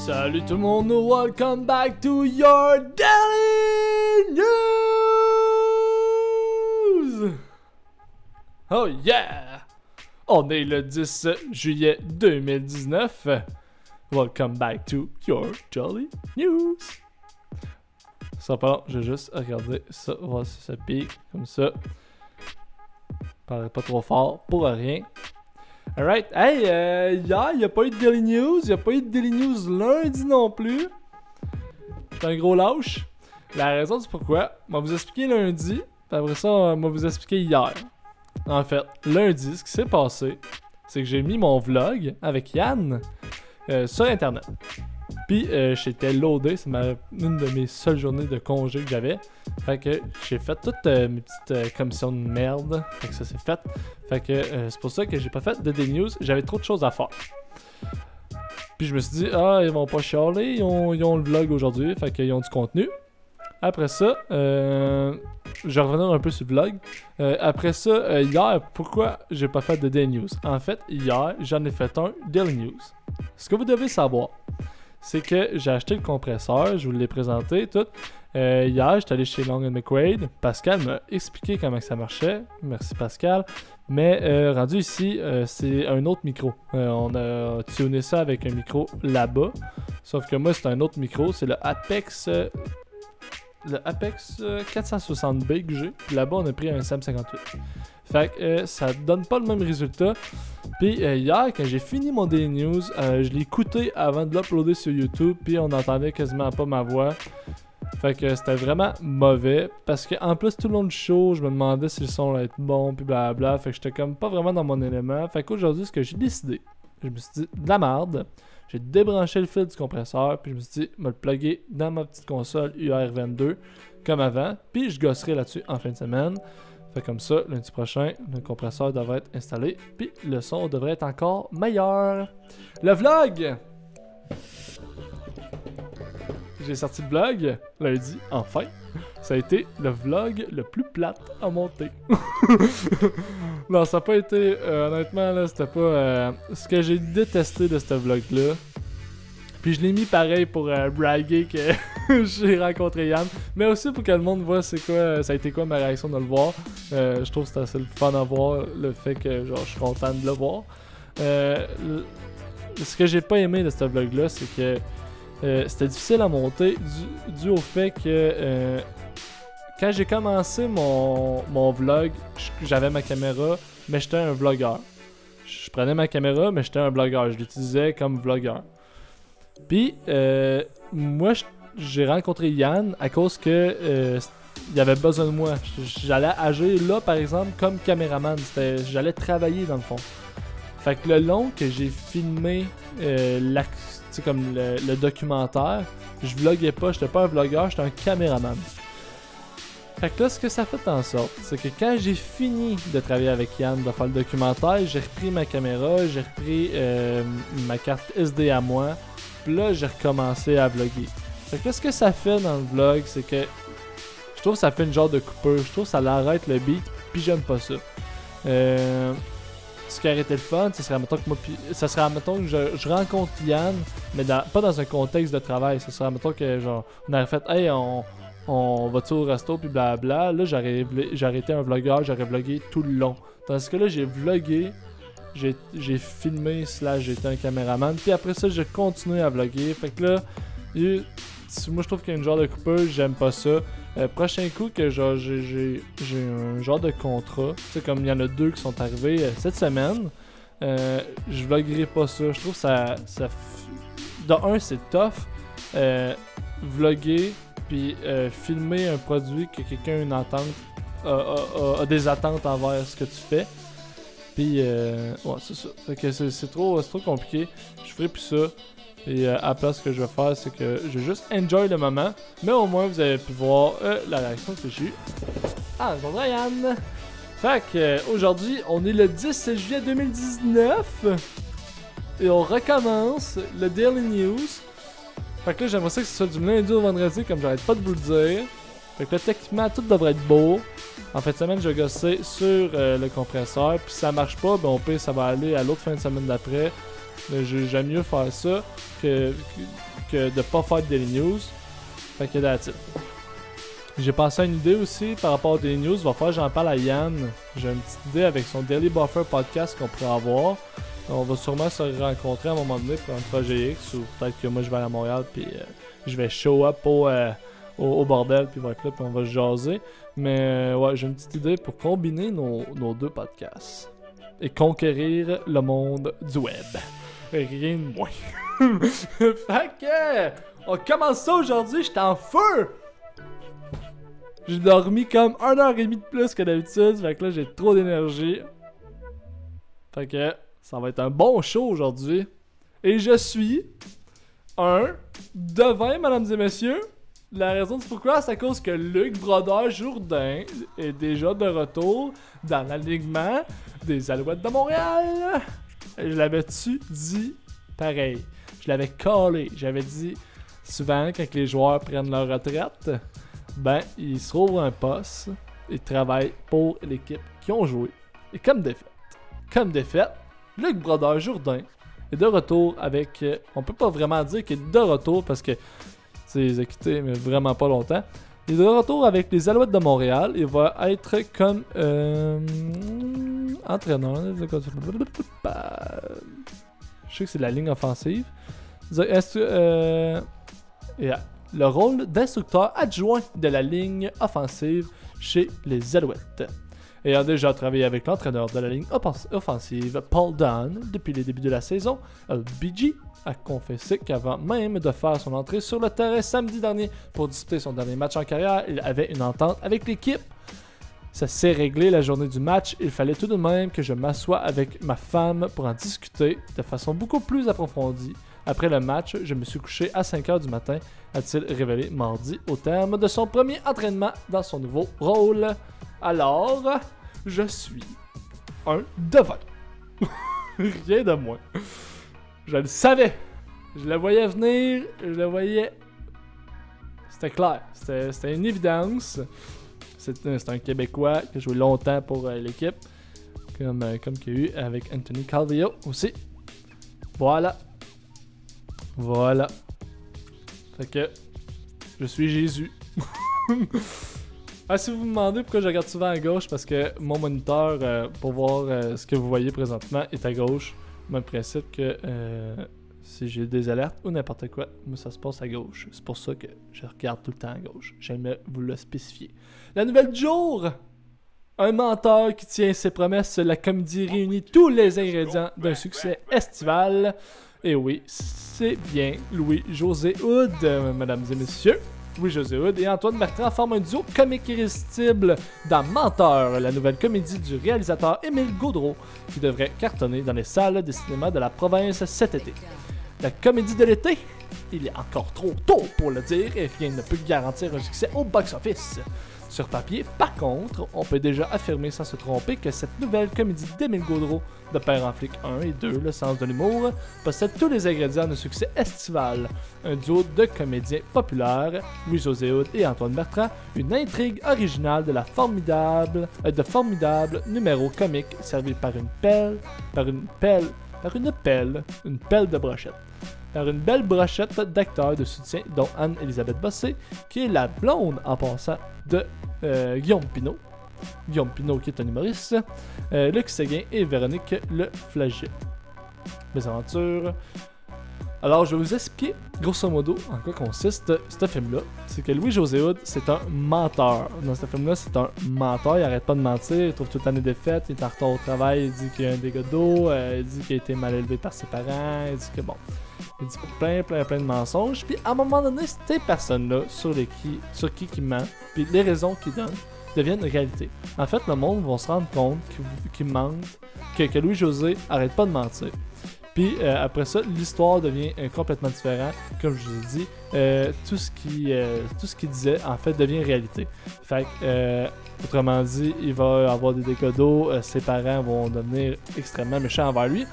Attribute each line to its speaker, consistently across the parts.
Speaker 1: Salut tout le monde, welcome back to your daily news! Oh yeah! On est le 10 juillet 2019. Welcome back to your daily news. Ça pas long, je vais juste regarder ça, voir si ça pique, comme ça. Parlez pas trop fort, pour rien. Alright, hey, hier, il n'y a pas eu de Daily News, il n'y a pas eu de Daily News lundi non plus. J'étais un gros lâche. La raison du pourquoi, je vais vous expliquer lundi, puis après ça, je vais vous expliquer hier. En fait, lundi, ce qui s'est passé, c'est que j'ai mis mon vlog avec Yann sur internet. Puis j'étais loadé, c'est une de mes seules journées de congé que j'avais. Fait que j'ai fait toutes mes petites commissions de merde. Fait que ça c'est fait. Fait que c'est pour ça que j'ai pas fait de Daily News. J'avais trop de choses à faire. Puis je me suis dit, ah, ils vont pas chialer, ils ont le vlog aujourd'hui. Fait qu'ils ont du contenu. Après ça, je vais revenir un peu sur le vlog. Après ça, hier, pourquoi j'ai pas fait de Daily News? En fait, hier, j'en ai fait un Daily News. Ce que vous devez savoir, c'est que j'ai acheté le compresseur, je vous l'ai présenté tout. Hier, j'étais allé chez Long & McQuaid. Pascal m'a expliqué comment ça marchait. Merci Pascal. Mais rendu ici, c'est un autre micro. On a tuné ça avec un micro là-bas. Sauf que moi, c'est un autre micro. C'est le Apex 460B que j'ai. Puis là-bas, on a pris un SM58. Fait que ça donne pas le même résultat. Puis hier, quand j'ai fini mon Daily News, je l'ai écouté avant de l'uploader sur YouTube. Puis on n'entendait quasiment pas ma voix. Fait que c'était vraiment mauvais. Parce qu'en plus, tout le long du show, je me demandais si le son allait être bon. Puis blablabla. Fait que j'étais comme pas vraiment dans mon élément. Fait qu'aujourd'hui, ce que j'ai décidé, je me suis dit, de la merde. J'ai débranché le fil du compresseur. Puis je me suis dit, me le plugger dans ma petite console UR22 comme avant. Puis je gosserai là-dessus en fin de semaine. Fait comme ça, lundi prochain, le compresseur devrait être installé, puis le son devrait être encore meilleur. Le vlog! J'ai sorti le vlog lundi, enfin. Ça a été le vlog le plus plate à monter. Non, ça n'a pas été, honnêtement, là, c'était pas ce que j'ai détesté de ce vlog-là. Puis je l'ai mis pareil pour braguer que j'ai rencontré Yann. Mais aussi pour que le monde voit c'est quoi, ça a été quoi ma réaction de le voir. Je trouve que c'était assez le fun à voir, le fait que genre, je suis content de le voir. Ce que j'ai pas aimé de ce vlog-là, c'est que c'était difficile à monter dû au fait que quand j'ai commencé mon vlog, j'avais ma caméra, mais j'étais un vlogueur. Je prenais ma caméra, mais j'étais un vlogueur. Je l'utilisais comme vlogueur. Puis, moi, j'ai rencontré Yann à cause que il avait besoin de moi. J'allais agir là, par exemple, comme caméraman. J'allais travailler, dans le fond. Fait que le long que j'ai filmé comme le documentaire, je vloguais pas. J'étais pas un vlogueur, j'étais un caméraman. Fait que là, ce que ça fait en sorte, c'est que quand j'ai fini de travailler avec Yann, de faire le documentaire, j'ai repris ma caméra, j'ai repris ma carte SD à moi. Puis là, j'ai recommencé à vlogger. Fait que là, ce que ça fait dans le vlog, c'est que je trouve que ça fait une genre de coupure. Je trouve que ça l'arrête le beat, puis j'aime pas ça. Ce qui aurait été le fun, ce serait admettons que moi, ça serait admettons que je rencontre Yann, mais pas dans un contexte de travail. Ce serait admettons que genre, on aurait fait, hey, on va-tu au resto, puis blabla. Là, j'aurais été un vlogueur, j'aurais vlogué tout le long. Tandis que là, j'ai vlogué. J'ai filmé / j'ai été un caméraman. Puis après ça, j'ai continué à vlogger. Fait que là, moi je trouve qu'il y a une genre de coupure, j'aime pas ça. Prochain coup que genre j'ai un genre de contrat, tu sais comme il y en a 2 qui sont arrivés cette semaine, je vloggerai pas ça. Je trouve ça de un c'est tough vlogger puis filmer un produit que quelqu'un a une attente a des attentes envers ce que tu fais. Puis, ouais, c'est ça. Fait que c'est trop compliqué. Je ferai plus ça. Et à la place, ce que je vais faire, c'est que je vais juste enjoy le moment. Mais au moins, vous avez pu voir la réaction que j'ai eue. Ah, bonjour Yann! Fait que aujourd'hui, on est le 10 juillet 2019. Et on recommence le Daily News. Fait que là, j'aimerais ça que ce soit du lundi au vendredi, comme j'arrête pas de vous le dire. Fait que là, techniquement, tout devrait être beau. En fin de semaine, je vais gosser sur le compresseur. Puis si ça marche pas, ben au pire, ça va aller à l'autre fin de semaine d'après. Mais j'aime mieux faire ça que de pas faire de Daily News. Fait que that's it. J'ai pensé à une idée aussi par rapport aux Daily News. Va falloir que j'en parle à Yann. J'ai une petite idée avec son Daily Buffer podcast qu'on pourrait avoir. On va sûrement se rencontrer à un moment donné pour un projet X. Ou peut-être que moi je vais aller à Montréal puis je vais show up au bordel puis il va être là puis on va se jaser. Mais ouais, j'ai une petite idée pour combiner nos deux podcasts. Et conquérir le monde du web. Rien de moins. Fait que, on commence ça aujourd'hui, j'étais en feu! J'ai dormi comme 1h30 de plus que d'habitude, fait que là j'ai trop d'énergie. Fait que, ça va être un bon show aujourd'hui. Et je suis devin, mesdames et messieurs. La raison du pourquoi, c'est à cause que Luc Brodeur-Jourdain est déjà de retour dans l'alignement des Alouettes de Montréal. Je l'avais-tu dit pareil? Je l'avais collé. J'avais dit souvent quand les joueurs prennent leur retraite, ben ils se trouvent un poste, ils travaillent pour l'équipe qui ont joué. Et comme de fait, Luc Brodeur-Jourdain est de retour avec... on peut pas vraiment dire qu'il est de retour parce que il a quitté, mais vraiment pas longtemps. Il est de retour avec les Alouettes de Montréal. Il va être comme entraîneur. Je sais que c'est la ligne offensive. Le rôle d'instructeur adjoint de la ligne offensive chez les Alouettes. Ayant déjà travaillé avec l'entraîneur de la ligne offensive, Paul Dunn, depuis les débuts de la saison, LBG a confessé qu'avant même de faire son entrée sur le terrain samedi dernier pour disputer son dernier match en carrière, il avait une entente avec l'équipe. Ça s'est réglé la journée du match. Il fallait tout de même que je m'assoie avec ma femme pour en discuter de façon beaucoup plus approfondie. Après le match, je me suis couché à 5h du matin, a-t-il révélé mardi au terme de son premier entraînement dans son nouveau rôle. Alors, je suis un devin. Rien de moins. Je le savais. Je le voyais venir. Je le voyais. C'était clair. C'était une évidence. C'est un Québécois qui a joué longtemps pour l'équipe. Comme qu'il y a eu avec Anthony Calvillo aussi. Voilà. Fait que je suis Jésus. Si vous me demandez pourquoi je regarde souvent à gauche, parce que mon moniteur, pour voir ce que vous voyez présentement, est à gauche. Même principe que si j'ai des alertes ou n'importe quoi, moi ça se passe à gauche. C'est pour ça que je regarde tout le temps à gauche. J'aime vous le spécifier. La nouvelle du jour! Un menteur qui tient ses promesses, la comédie réunit tous les ingrédients d'un succès estival. Et oui, c'est bien Louis-José Hood, mesdames et messieurs. Louis-José Hood et Antoine Bertrand forment un duo comique irrésistible dans Menteur, la nouvelle comédie du réalisateur Émile Gaudreau, qui devrait cartonner dans les salles de cinéma de la province cet été. La comédie de l'été? Il est encore trop tôt pour le dire et rien ne peut garantir un succès au box-office. Sur papier, par contre, on peut déjà affirmer sans se tromper que cette nouvelle comédie d'Émile Gaudreau, de Père en flic 1 et 2, le sens de l'humour, possède tous les ingrédients de succès estival. Un duo de comédiens populaires, Louis-José Hood et Antoine Bertrand, une intrigue originale de formidables numéros comiques servis par une pelle de brochette. Par une belle brochette d'acteurs de soutien, dont Anne-Elisabeth Bossé, qui est la blonde en passant de Guillaume Pinault. Guillaume Pinault qui est un humoriste, Luc Séguin et Véronique Le Flaget. Mes aventures. Alors, je vais vous expliquer, grosso modo, en quoi consiste ce film-là. C'est que Louis-José Hood, c'est un menteur. Dans ce film-là, c'est un menteur, il arrête pas de mentir, il trouve tout le temps des défaites, il est en retard au travail, il dit qu'il y a un dégât d'eau, il dit qu'il a été mal élevé par ses parents, il dit que bon... Il dit plein de mensonges, puis à un moment donné, ces personnes-là sur qui il ment, puis les raisons qu'il donne, deviennent réalité. En fait, le monde va se rendre compte qu'il ment, que Louis-José arrête pas de mentir. Puis après ça, l'histoire devient complètement différente. Comme je vous ai dit, tout ce qu'il disait, en fait, devient réalité. Fait que, autrement dit, il va avoir des dégâts d'eau, ses parents vont devenir extrêmement méchants envers lui.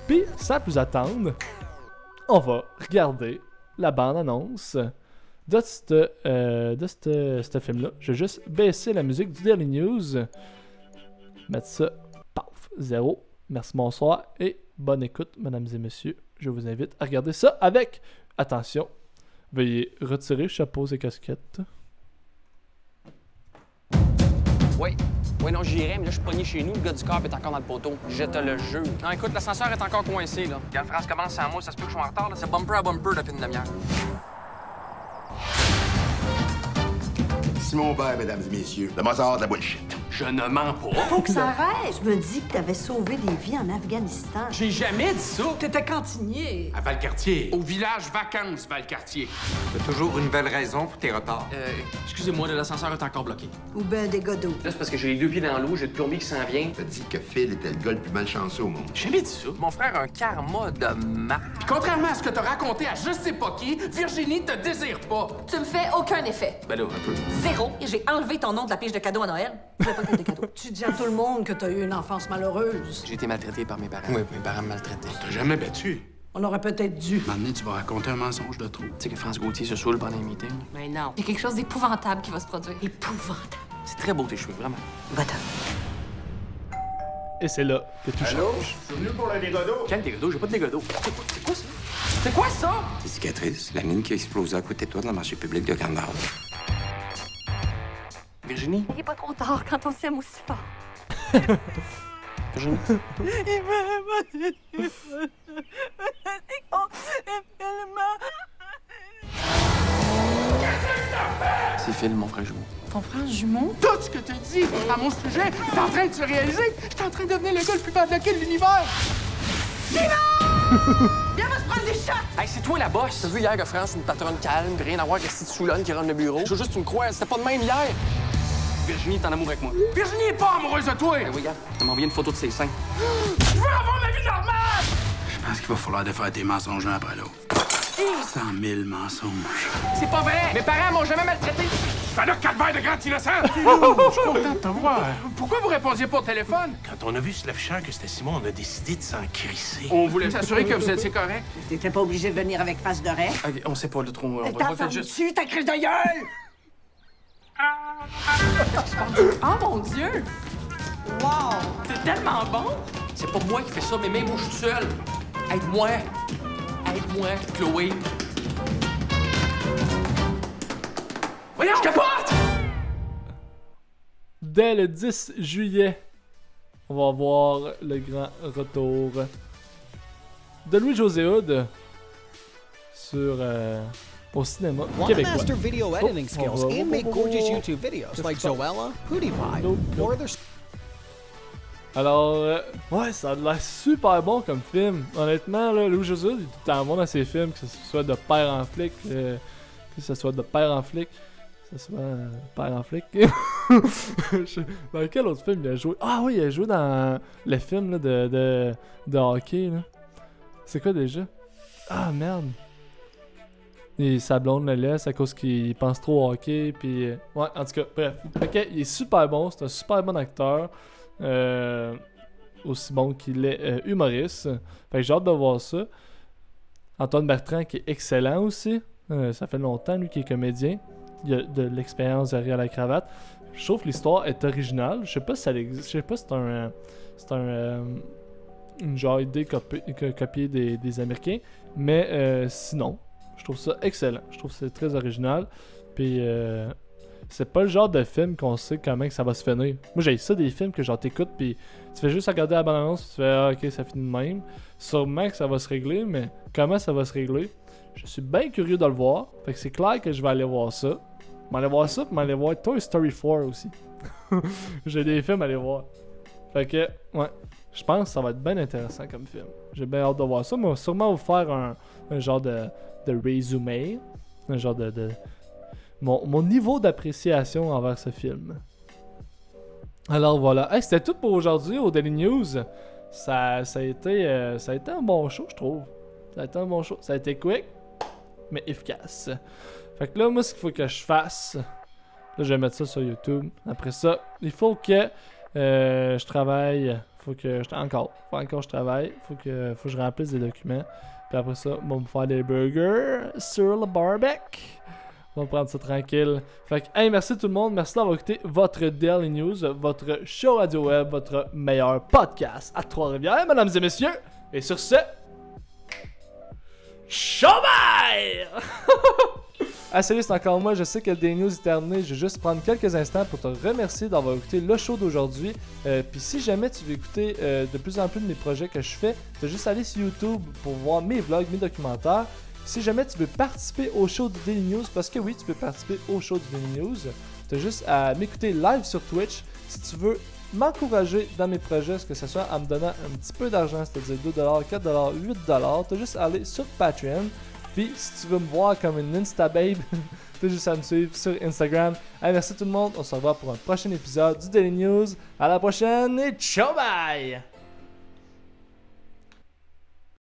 Speaker 1: Puis, sans plus attendre, on va regarder la bande-annonce de ce film-là. Je vais juste baisser la musique du Daily News. Mettre ça, paf, 0. Merci, bonsoir. Et bonne écoute, mesdames et messieurs. Je vous invite à regarder ça avec attention. Veuillez retirer chapeaux et casquettes.
Speaker 2: Oui. Oui, non, j'irai, mais là, je suis pogné chez nous. Le gars du corps est encore dans le poteau. Je te le jure. Non, écoute, l'ascenseur est encore coincé, là. Quand France commence sans moi, ça se peut que je sois en retard, là. C'est bumper à bumper depuis une demi-heure.
Speaker 3: Simon Aubert, mesdames et messieurs, le Mozart de la bullshit.
Speaker 2: Je ne mens pas.
Speaker 4: Faut que ça arrête! Je me dis que t'avais sauvé des vies en Afghanistan.
Speaker 2: J'ai jamais dit ça.
Speaker 4: T'étais cantinier.
Speaker 3: À Valcartier.
Speaker 2: Au village Vacances, Valcartier.
Speaker 5: T'as toujours une belle raison pour tes retards.
Speaker 2: Excusez-moi, l'ascenseur est encore bloqué.
Speaker 4: Ou ben des godots.
Speaker 2: Là, c'est parce que j'ai les deux pieds dans l'eau, j'ai le plombier qui s'en vient.
Speaker 3: T'as dit que Phil était le gars le plus malchanceux au monde.
Speaker 2: J'ai jamais dit ça. Mon frère a un karma de marque. Contrairement à ce que t'as raconté à je sais pas qui, Virginie te désire pas.
Speaker 6: Tu me fais aucun effet.
Speaker 2: Ben là, un peu.
Speaker 6: Zéro. Et j'ai enlevé ton nom de la pige de cadeaux à Noël. Je voulais pas que de cadeaux.
Speaker 4: Tu dis à tout le monde que t'as eu une enfance malheureuse.
Speaker 2: J'ai été maltraité par mes parents. Oui, mes parents me maltraitaient.
Speaker 3: T'as jamais battu.
Speaker 4: On aurait peut-être dû.
Speaker 3: Maintenant, tu vas raconter un mensonge de trop.
Speaker 2: Tu sais que France Gauthier se saoule pendant les meetings.
Speaker 4: Mais non.
Speaker 6: Il y a quelque chose d'épouvantable qui va se produire.
Speaker 4: Épouvantable.
Speaker 2: C'est très beau tes cheveux, vraiment.
Speaker 4: Va-t'en.
Speaker 1: Et c'est là que tout change.
Speaker 3: Je suis venu pour le dégodeau.
Speaker 2: Quel dégodeau? J'ai pas de dégodeau. C'est quoi ça? C'est quoi ça?
Speaker 5: Tes cicatrices, la mine qui a explosé à côté de toi dans le marché public de Gandalf.
Speaker 2: Virginie?
Speaker 6: Il est pas trop tard quand on s'aime aussi fort.
Speaker 2: Virginie? C'est Phil, mon frère jumeau.
Speaker 6: Ton frère jumeau?
Speaker 7: Tout ce que tu dis à mon sujet, t'es en train de se réaliser. J'étais en train de devenir le gars le plus bad de l'univers.
Speaker 2: Hey, c'est toi la boss! T'as vu hier que France, une patronne calme, pis rien à voir avec cette Soulonne qui rentre le bureau? Je veux juste que tu me crois, c'était pas de même hier! Virginie est en amour avec moi.
Speaker 7: Virginie est pas amoureuse de toi.
Speaker 2: Ben oui, regarde, elle m'a envoyé une photo de ses seins.
Speaker 7: Je veux avoir ma vie normale.
Speaker 3: Je pense qu'il va falloir défaire tes mensonges un après l'autre. 100 000 mensonges.
Speaker 2: C'est pas vrai! Mes parents m'ont jamais maltraité!
Speaker 7: Fais le calvaire de grand innocent. Je suis content de te voir. Pourquoi vous répondiez pas au téléphone?
Speaker 8: Quand on a vu sur l'afficheur que c'était Simon, on a décidé de s'en crisser.
Speaker 7: On voulait s'assurer que vous étiez correct.
Speaker 4: T'étais pas obligé de venir avec face de raie.
Speaker 2: Ok, on sait pas le trop. On va
Speaker 4: T'as
Speaker 2: faire juste.
Speaker 4: dessus ta crise de gueule!
Speaker 6: Oh mon Dieu!
Speaker 4: Wow!
Speaker 6: C'est tellement bon!
Speaker 2: C'est pas moi qui fais ça, mais même moi, je suis seul. Aide-moi! Aide-moi, Chloé! Voyons, je capote!
Speaker 1: Dès le 10 juillet, on va voir le grand retour de Louis-José Hood sur au cinéma
Speaker 9: Want to
Speaker 1: québécois.
Speaker 9: master video editing skills and make gorgeous YouTube videos
Speaker 1: Qu'est-ce
Speaker 9: like
Speaker 1: qui se passe?
Speaker 9: Zoella, PewDiePie,
Speaker 1: Nope,
Speaker 9: or
Speaker 1: nope.
Speaker 9: other
Speaker 1: Alors, ouais, ça a l'air super bon comme film. Honnêtement, là, Louis-José Hood, il est tout le temps bon dans ses films, que ce soit de père en flic, que ce soit de père en flic, que ce soit père en flic. Dans quel autre film il a joué? Ah oui, il a joué dans le film là, de hockey. Là. C'est quoi déjà? Ah merde. Et sa blonde le laisse à cause qu'il pense trop au hockey. Puis, ouais, en tout cas, bref. Ok, il est super bon, c'est un super bon acteur. Aussi bon qu'il est humoriste. Fait que j'ai hâte de voir ça. Antoine Bertrand qui est excellent aussi. Ça fait longtemps lui qui est comédien. Il a de l'expérience derrière la cravate. Je trouve que l'histoire est originale. Je sais pas si ça existe. Je sais pas si c'est une genre idée copiée des Américains. Mais sinon, je trouve ça excellent. Je trouve que c'est très original. Puis c'est pas le genre de film qu'on sait comment que ça va se finir. Moi j'ai ça des films que genre t'écoutes puis tu fais juste regarder la bande-annonce, tu fais ah, ok ça finit de même. Sûrement que ça va se régler, mais comment ça va se régler? Je suis bien curieux de le voir. Fait que c'est clair que je vais aller voir ça. M'aller voir ça, puis m'aller voir Toy Story 4 aussi. J'ai des films à aller voir. Fait que, ouais, je pense que ça va être bien intéressant comme film. J'ai bien hâte de voir ça. Mais on va sûrement vous faire un genre de résumé. Un genre de mon niveau d'appréciation envers ce film. Alors voilà. Hey, c'était tout pour aujourd'hui au Daily News. Ça a été un bon show, je trouve. Ça a été un bon show. Ça a été quick, mais efficace. Fait que là, moi, ce qu'il faut que je fasse, là, je vais mettre ça sur YouTube. Après ça, il faut que je travaille. Faut que je travaille. Faut que je remplisse des documents. Puis après ça, on va me faire des burgers sur le barbecue. On va prendre ça tranquille. Fait que, hey, merci tout le monde. Merci d'avoir écouté votre Daily News, votre show radio web, votre meilleur podcast à Trois-Rivières, mesdames et messieurs. Et sur ce, ciao bye! Ah salut, c'est encore moi, je sais que le Daily News est terminé, je vais juste prendre quelques instants pour te remercier d'avoir écouté le show d'aujourd'hui. Puis si jamais tu veux écouter de plus en plus de mes projets que je fais, tu as juste aller sur YouTube pour voir mes vlogs, mes documentaires. Si jamais tu veux participer au show du Daily News, parce que oui, tu peux participer au show du Daily News, tu as juste à m'écouter live sur Twitch. Si tu veux m'encourager dans mes projets, que ce soit en me donnant un petit peu d'argent, c'est-à-dire 2$, 4$, 8$, tu as juste à aller sur Patreon. Puis si tu veux me voir comme une Instababe, t'as juste à me suivre sur Instagram. Allez, merci tout le monde, on se revoit pour un prochain épisode du Daily News. À la prochaine et ciao bye!